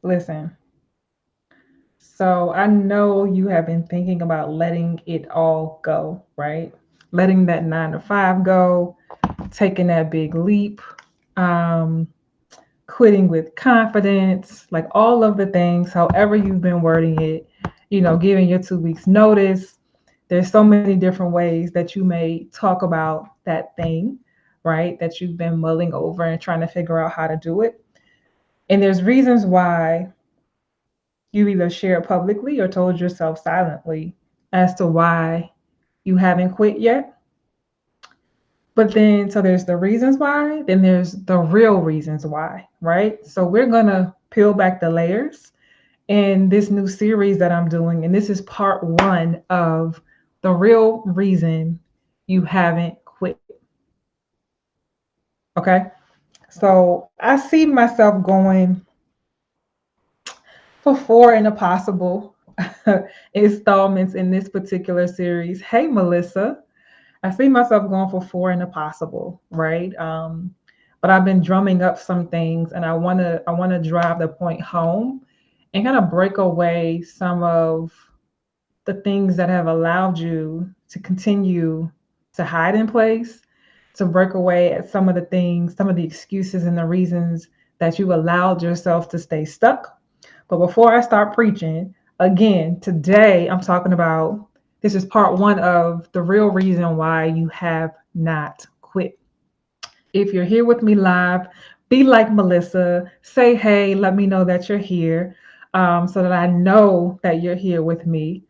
Listen, so I know you have been thinking about letting it all go, right? Letting that 9 to 5 go, taking that big leap, um, quitting with confidence, like all of the things, however you've been wording it, giving your 2 weeks notice. There's so many different ways that you may talk about that thing, right? That you've been mulling over and trying to figure out how to do it. And there's reasons why you either shared publicly or told yourself silently as to why you haven't quit yet. But then, so there's the reasons why, then there's the real reasons why, right? So we're going to peel back the layers in this new series that I'm doing. And this is part one of the real reason you haven't quit. Okay. So I see myself going for four in a possible installments in this particular series. Hey, Melissa. I see myself going for four in a possible, right? But I've been drumming up some things, and I wanna drive the point home and kind of break away some of the things that have allowed you to continue to hide in place, to break away at some of the things, some of the excuses and the reasons that you allowed yourself to stay stuck. But before I start preaching, again, today I'm talking about this is part one of the real reason why you have not quit. If you're here with me live, be like Melissa, say hey, let me know that you're here, so that I know that you're here with me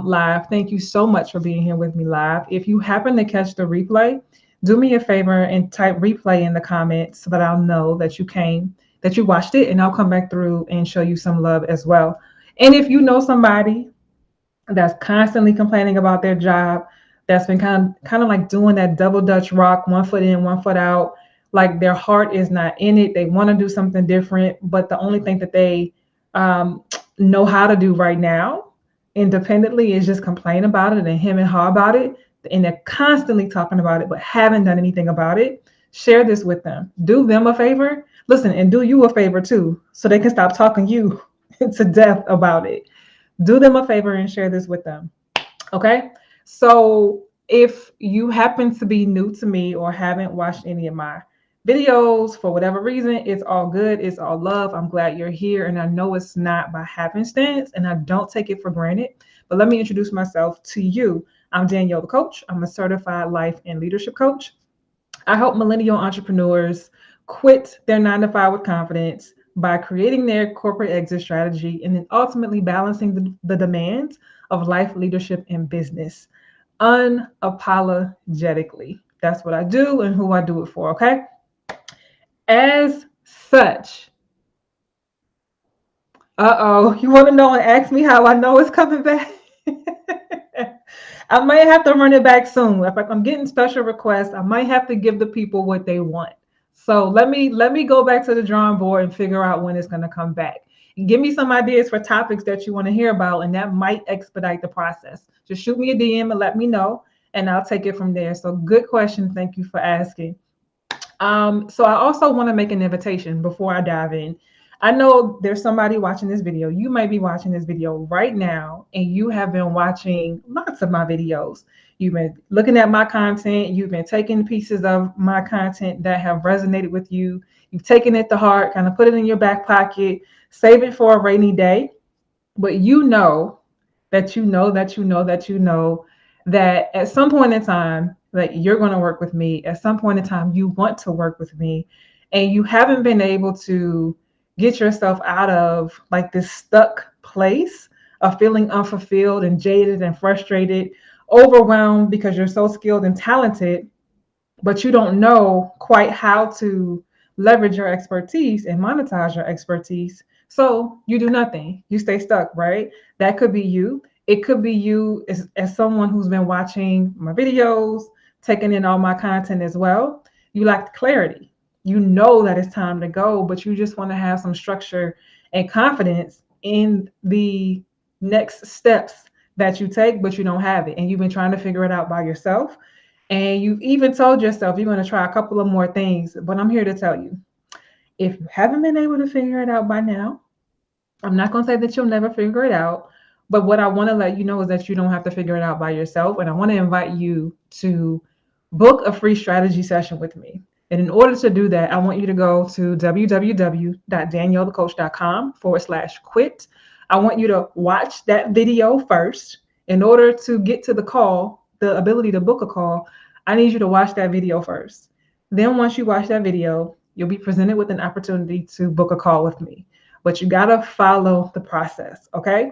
live. Thank you so much for being here with me live. If you happen to catch the replay, do me a favor and type replay in the comments so that I'll know that you came, that you watched it, and I'll come back through and show you some love as well. And if you know somebody that's constantly complaining about their job, that's been kind of like doing that double Dutch rock, 1 foot in, 1 foot out, like their heart is not in it. They want to do something different, but the only thing that they um, know how to do right now independently is just complain about it and him and her about it. And they're constantly talking about it, but haven't done anything about it. Share this with them. Do them a favor. Listen, and do you a favor too, so they can stop talking you to death about it. Do them a favor and share this with them. Okay. So if you happen to be new to me or haven't watched any of my videos for whatever reason, it's all good. It's all love. I'm glad you're here. And I know it's not by happenstance and I don't take it for granted. But let me introduce myself to you. I'm Danielle, the coach. I'm a certified life and leadership coach. I help millennial entrepreneurs quit their 9 to 5 with confidence by creating their corporate exit strategy and then ultimately balancing the demands of life, leadership, and business unapologetically. That's what I do and who I do it for, okay? As such, you want to know and ask me how I know it's coming back? I might have to run it back soon. If I'm getting special requests, I might have to give the people what they want. So let me go back to the drawing board and figure out when it's going to come back. And give me some ideas for topics that you want to hear about, and that might expedite the process. Just shoot me a DM and let me know, and I'll take it from there. So good question. Thank you for asking. So I also want to make an invitation before I dive in. I know there's somebody watching this video. You might be watching this video right now, and you have been watching lots of my videos. You've been looking at my content. You've been taking pieces of my content that have resonated with you. You've taken it to heart, kind of put it in your back pocket, save it for a rainy day. But you know that you know that you know that you know that at some point in time that you're going to work with me. At some point in time you want to work with me, and you haven't been able to get yourself out of like this stuck place of feeling unfulfilled and jaded and frustrated, overwhelmed because you're so skilled and talented, but you don't know quite how to leverage your expertise and monetize your expertise. So you do nothing. You stay stuck, right? That could be you. It could be you as someone who's been watching my videos, taking in all my content as well. You lack clarity. You know that it's time to go, but you just want to have some structure and confidence in the next steps that you take, but you don't have it. And you've been trying to figure it out by yourself. And you've even told yourself you're going to try a couple of more things. But I'm here to tell you, if you haven't been able to figure it out by now, I'm not going to say that you'll never figure it out, but what I want to let you know is that you don't have to figure it out by yourself. And I want to invite you to book a free strategy session with me. And in order to do that, I want you to go to www.daniellethecoach.com/quit. I want you to watch that video first. In order to get to the call, the ability to book a call, I need you to watch that video first. Then, once you watch that video, you'll be presented with an opportunity to book a call with me. But you got to follow the process, okay?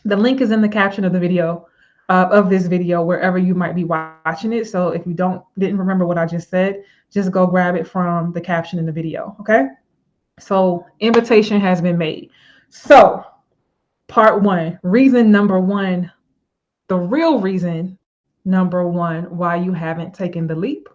The link is in the caption of the video, of this video, wherever you might be watching it. So if you didn't remember what I just said, just go grab it from the caption in the video, okay? So invitation has been made. So part one, reason number one, the real reason number one why you haven't taken the leap,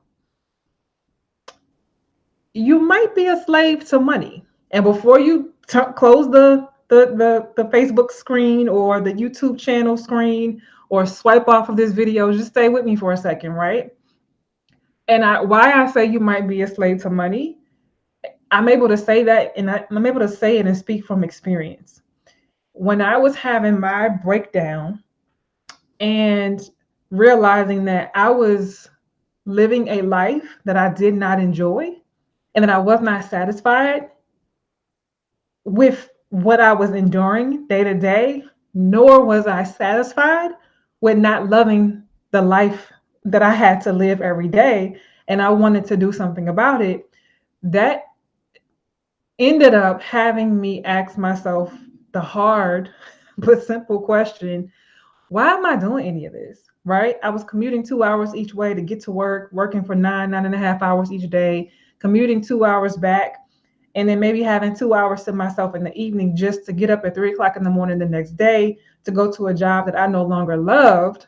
you might be a slave to money. And before you close the Facebook screen or the YouTube channel screen or swipe off of this video, just stay with me for a second, right? And why I say you might be a slave to money, I'm able to say that, and I'm able to say it and speak from experience. When I was having my breakdown and realizing that I was living a life that I did not enjoy and that I was not satisfied with what I was enduring day to day, nor was I satisfied with not loving the life that I had to live every day. And I wanted to do something about it. That ended up having me ask myself the hard but simple question: why am I doing any of this? Right? I was commuting 2 hours each way to get to work, working for 9.5 hours each day, commuting 2 hours back, and then maybe having 2 hours to myself in the evening just to get up at 3 o'clock in the morning the next day to go to a job that I no longer loved,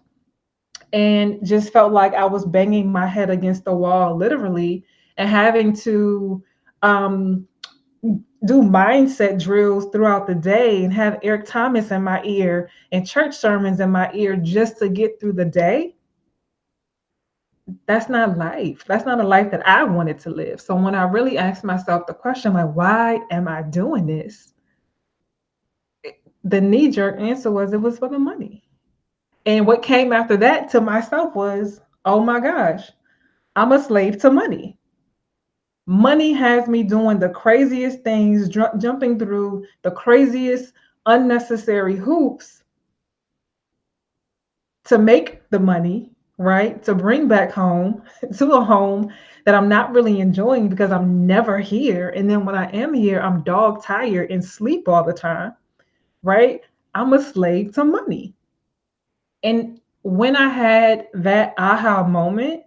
and just felt like I was banging my head against the wall, literally, and having to um, do mindset drills throughout the day and have Eric Thomas in my ear and church sermons in my ear just to get through the day. That's not life. That's not a life that I wanted to live. So when I really asked myself the question, like, why am I doing this? The knee-jerk answer was it was for the money. And what came after that to myself was, oh my gosh, I'm a slave to money. Money has me doing the craziest things, jumping through the craziest unnecessary hoops to make the money, right? To bring back home to a home that I'm not really enjoying because I'm never here. And then when I am here, I'm dog tired and sleep all the time, right? I'm a slave to money. And when I had that aha moment,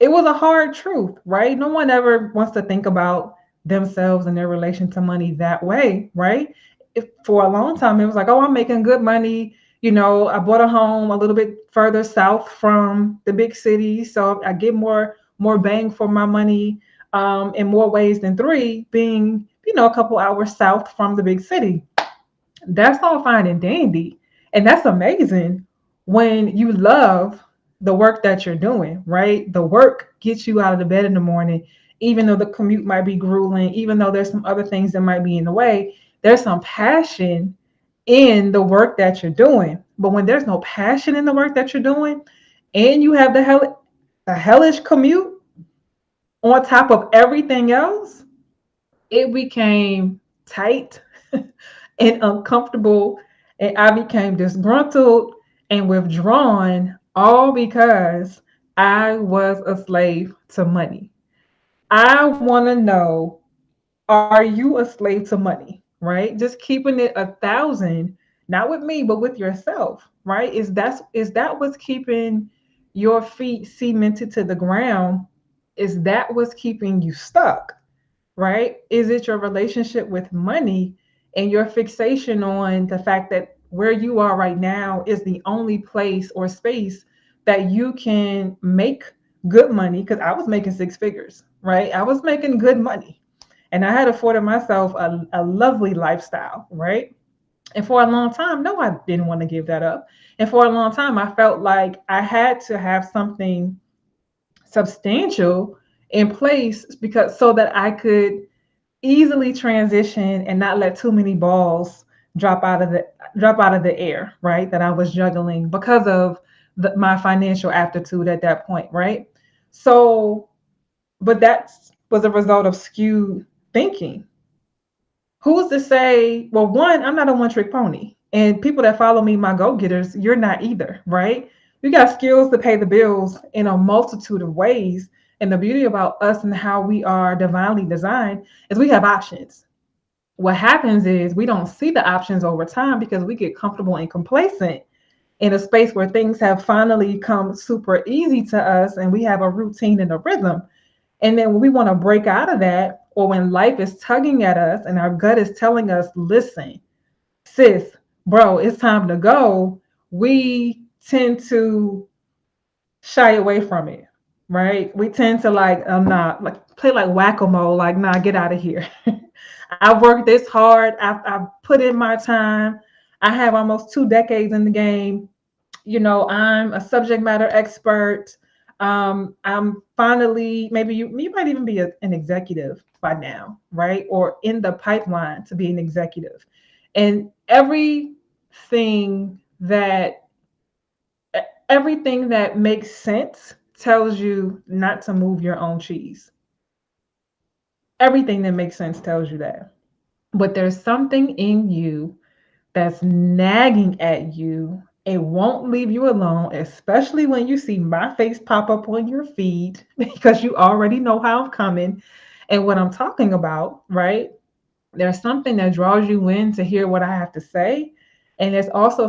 it was a hard truth, right? No one ever wants to think about themselves and their relation to money that way, right? If for a long time it was like, oh, I'm making good money. I bought a home a little bit further south from the big city, so I get more bang for my money in more ways than three, being a couple hours south from the big city. That's all fine and dandy, and that's amazing when you love the work that you're doing, right? The work gets you out of the bed in the morning, even though the commute might be grueling, even though there's some other things that might be in the way. There's some passion in the work that you're doing. But when there's no passion in the work that you're doing, and you have the hellish commute on top of everything else, it became tight and uncomfortable, and I became disgruntled and withdrawn, all because I was a slave to money. I want to know, are you a slave to money? Right? Just keeping it 1,000, not with me, but with yourself, right? Is that what's keeping your feet cemented to the ground? Is that what's keeping you stuck? Right? Is it your relationship with money and your fixation on the fact that where you are right now is the only place or space that you can make good money? Because I was making six figures, right? I was making good money and I had afforded myself a lovely lifestyle, right? And for a long time, no, I didn't want to give that up. And for a long time, I felt like I had to have something substantial in place because so that I could easily transition and not let too many balls drop out of the air, right? That I was juggling because of my financial aptitude at that point, right? So, but that was a result of skewed thinking. Who's to say, well, one, I'm not a one trick pony. And people that follow me, my go getters, you're not either, right? You got skills to pay the bills in a multitude of ways. And the beauty about us and how we are divinely designed is we have options. What happens is we don't see the options over time because we get comfortable and complacent in a space where things have finally come super easy to us and we have a routine and a rhythm. And then when we want to break out of that, or when life is tugging at us and our gut is telling us, listen, sis, bro, it's time to go, we tend to shy away from it, right? We tend to like, not like play like whack-a-mole, like, nah, get out of here. I worked this hard. I've put in my time. I have almost 2 decades in the game. I'm a subject matter expert. I'm finally, maybe you might even be an executive by now, right? Or in the pipeline to be an executive. And that everything that makes sense tells you not to move your own cheese. Everything that makes sense tells you that. But there's something in you that's nagging at you. It won't leave you alone, especially when you see my face pop up on your feed because you already know how I'm coming and what I'm talking about, right? There's something that draws you in to hear what I have to say. And there's also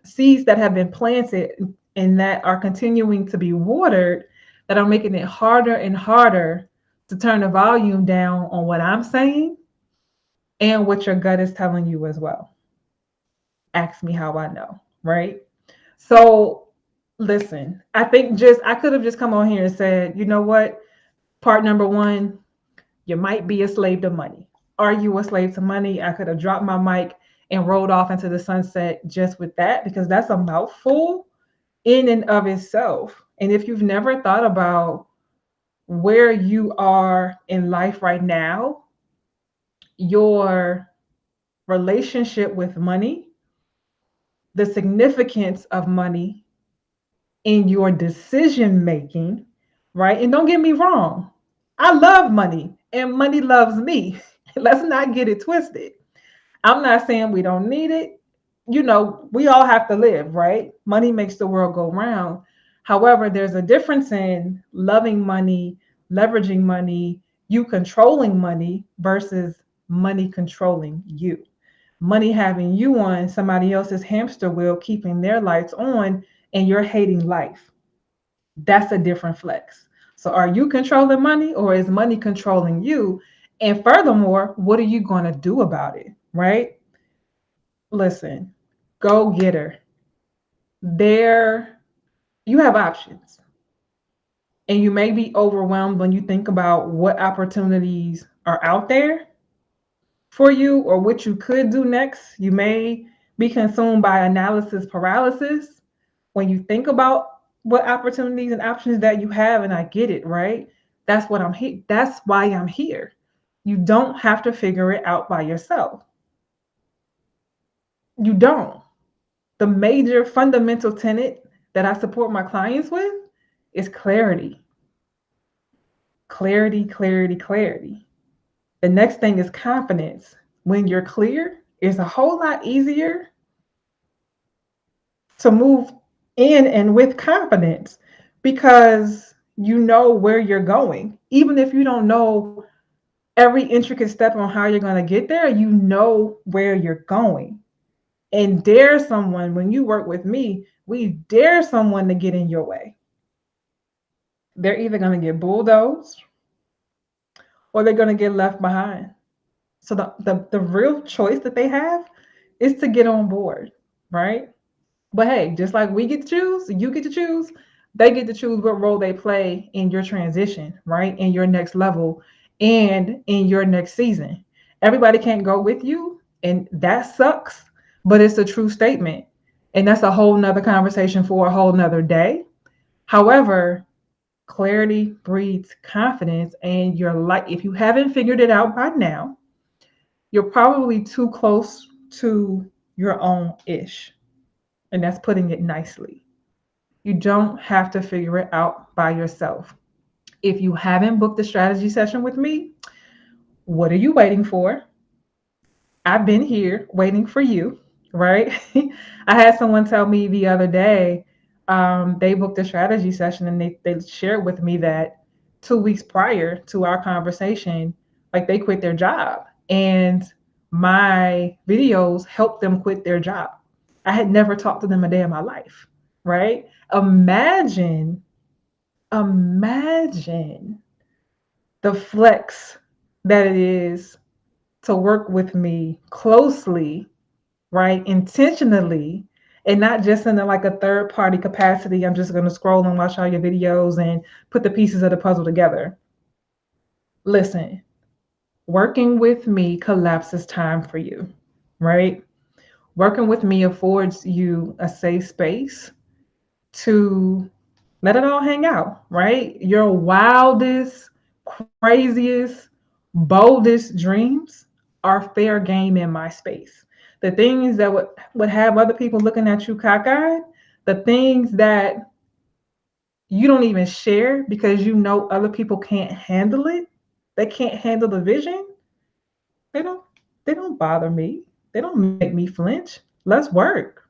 seeds that have been planted and that are continuing to be watered that are making it harder and harder to turn the volume down on what I'm saying and what your gut is telling you as well. Ask me how I know, right? So listen, I think I could have just come on here and said, you know what? Part number one, you might be a slave to money. Are you a slave to money? I could have dropped my mic and rolled off into the sunset just with that because that's a mouthful in and of itself. And if you've never thought about where you are in life right now, your relationship with money, the significance of money in your decision making, right? And don't get me wrong, I love money and money loves me. Let's not get it twisted. I'm not saying we don't need it. We all have to live, right? Money makes the world go round. However, there's a difference in loving money, leveraging money, you controlling money versus money controlling you. Money having you on somebody else's hamster wheel, keeping their lights on, and you're hating life. That's a different flex. So are you controlling money or is money controlling you? And furthermore, what are you going to do about it? Right? Listen, go getter. There, you have options. And you may be overwhelmed when you think about what opportunities are out there for you or what you could do next. You may be consumed by analysis paralysis when you think about what opportunities and options that you have, and I get it, right? That's what I'm here. That's why I'm here. You don't have to figure it out by yourself. You don't. The major fundamental tenet that I support my clients with is clarity. Clarity, clarity, clarity. The next thing is confidence. When you're clear, it's a whole lot easier to move in and with confidence because you know where you're going. Even if you don't know every intricate step on how you're going to get there, you know where you're going. And dare someone, when you work with me, we dare someone to get in your way. They're either going to get bulldozed or they're going to get left behind. So the real choice that they have is to get on board, right? But hey, just like we get to choose, you get to choose, they get to choose what role they play in your transition, right? In your next level and in your next season. Everybody can't go with you, and that sucks, but it's a true statement. And that's a whole nother conversation for a whole nother day. However, clarity breeds confidence, and you're like, if you haven't figured it out by now, you're probably too close to your own ish. And that's putting it nicely. You don't have to figure it out by yourself. If you haven't booked a strategy session with me, what are you waiting for? I've been here waiting for you, right? I had someone tell me the other day, they booked a strategy session and they shared with me that 2 weeks prior to our conversation, like they quit their job. And my videos helped them quit their job. I had never talked to them a day in my life, right? Imagine the flex that it is to work with me closely, right? Intentionally, and not just in like a third party capacity. I'm just going to scroll and watch all your videos and put the pieces of the puzzle together. Listen, working with me collapses time for you, right? Working with me affords you a safe space to let it all hang out, right? Your wildest, craziest, boldest dreams are fair game in my space. The things that would have other people looking at you cockeyed, the things that you don't even share because you know other people can't handle it, they can't handle the vision, they don't they don't bother me. They don't make me flinch. Let's work.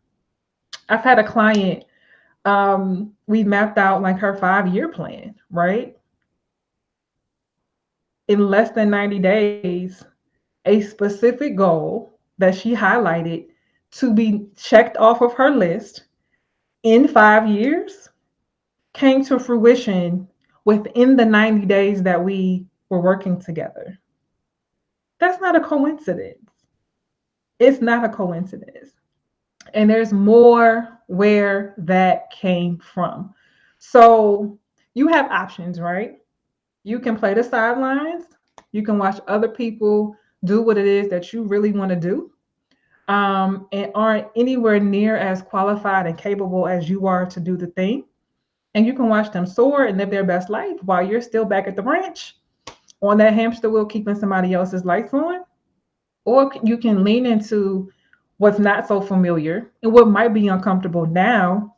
I've had a client, we mapped out like her 5-year plan, right? In less than 90 days, a specific goal that she highlighted to be checked off of her list in 5 years came to fruition within the 90 days that we were working together. That's not a coincidence. It's not a coincidence. And there's more where that came from. So you have options, right? You can play the sidelines. You can watch other people do what it is that you really want to do, and aren't anywhere near as qualified and capable as you are to do the thing. And you can watch them soar and live their best life while you're still back at the ranch on that hamster wheel, keeping somebody else's lights on. Or you can lean into what's not so familiar and what might be uncomfortable now,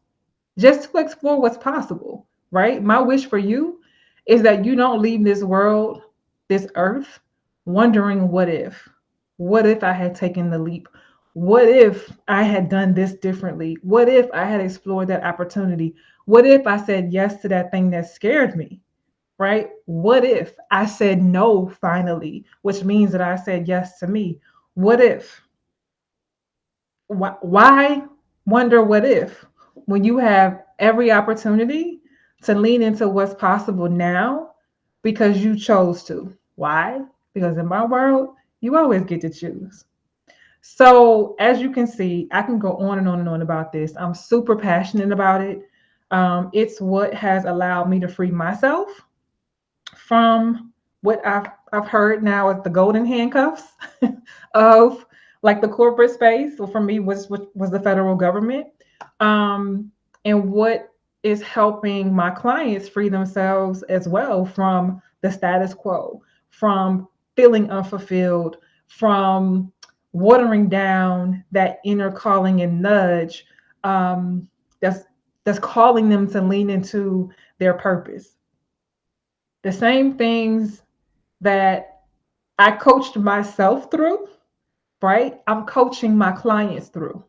just to explore what's possible, right? My wish for you is that you don't leave this world, this earth, wondering what if? What if I had taken the leap? What if I had done this differently? What if I had explored that opportunity? What if I said yes to that thing that scared me? Right? What if I said no finally, which means that I said yes to me? What if? Why wonder what if when you have every opportunity to lean into what's possible now because you chose to? Why? Because in my world, you always get to choose. So, as you can see, I can go on and on and on about this. I'm super passionate about it. It's what has allowed me to free myself from what I've heard now as the golden handcuffs of like the corporate space. So for me was the federal government, and what is helping my clients free themselves as well from the status quo, from feeling unfulfilled, from watering down that inner calling and nudge, that's calling them to lean into their purpose. The same things that I coached myself through, right? I'm coaching my clients through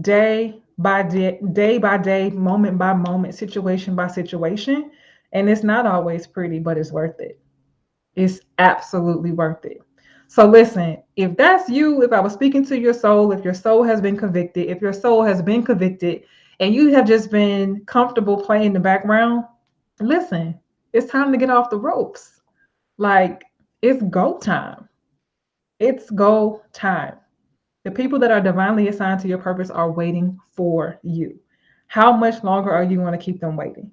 day by day, moment by moment, situation by situation. And it's not always pretty, but it's worth it. It's absolutely worth it. So listen, if that's you, if I was speaking to your soul, if your soul has been convicted, if your soul has been convicted and you have just been comfortable playing in the background, listen, it's time to get off the ropes. Like, it's go time. It's go time. The people that are divinely assigned to your purpose are waiting for you. How much longer are you going to keep them waiting?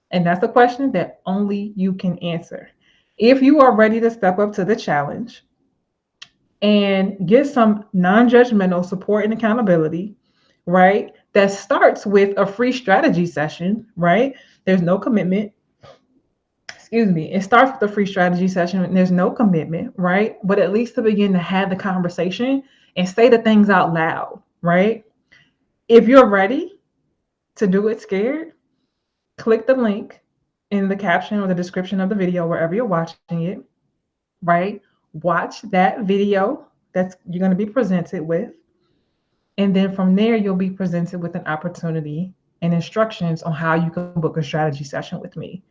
And that's a question that only you can answer. If you are ready to step up to the challenge and get some non judgmental support and accountability, right? That starts with a free strategy session, right? There's no commitment. excuse me, it starts with a free strategy session and there's no commitment, right? But at least to begin to have the conversation and say the things out loud, right? If you're ready to do it scared, click the link in the caption or the description of the video, wherever you're watching it, right? Watch that video that's you're going to be presented with. And then from there, you'll be presented with an opportunity and instructions on how you can book a strategy session with me.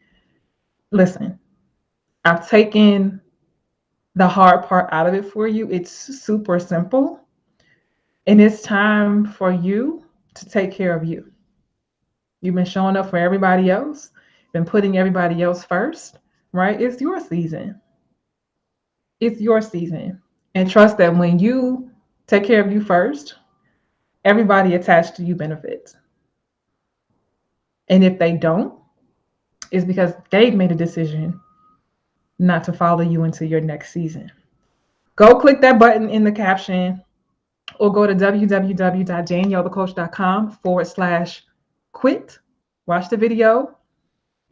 Listen, I've taken the hard part out of it for you. It's super simple. And it's time for you to take care of you. You've been showing up for everybody else, been putting everybody else first, right? It's your season. It's your season. And trust that when you take care of you first, everybody attached to you benefits. And if they don't, it's because they've made a decision not to follow you into your next season. Go click that button in the caption or go to www.daniellethecoach.com/quit. Watch the video,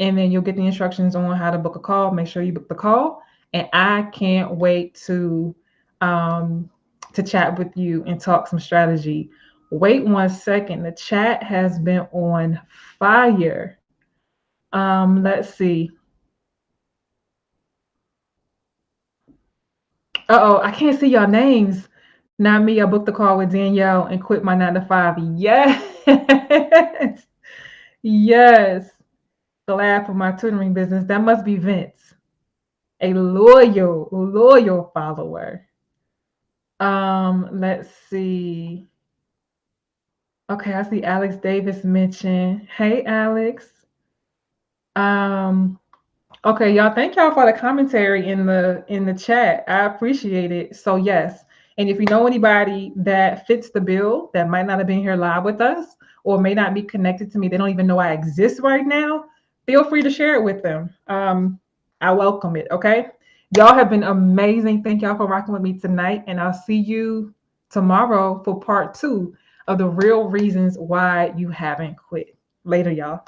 and then you'll get the instructions on how to book a call. Make sure you book the call. And I can't wait to chat with you and talk some strategy. Wait 1 second. The chat has been on fire. Let's see. I can't see y'all names. Not me. I booked the call with Danielle and quit my 9 to 5. Yes. Yes. Glad for my tutoring business. That must be Vince, a loyal follower. Let's see. Okay, I see Alex Davis mentioned. Hey, Alex. Okay, y'all. Thank y'all for the commentary in the chat. I appreciate it. So yes, and if you know anybody that fits the bill that might not have been here live with us or may not be connected to me, they don't even know I exist right now. Feel free to share it with them. I welcome it. Okay, y'all have been amazing. Thank y'all for rocking with me tonight, and I'll see you tomorrow for part 2 of the real reasons why you haven't quit. Later, y'all.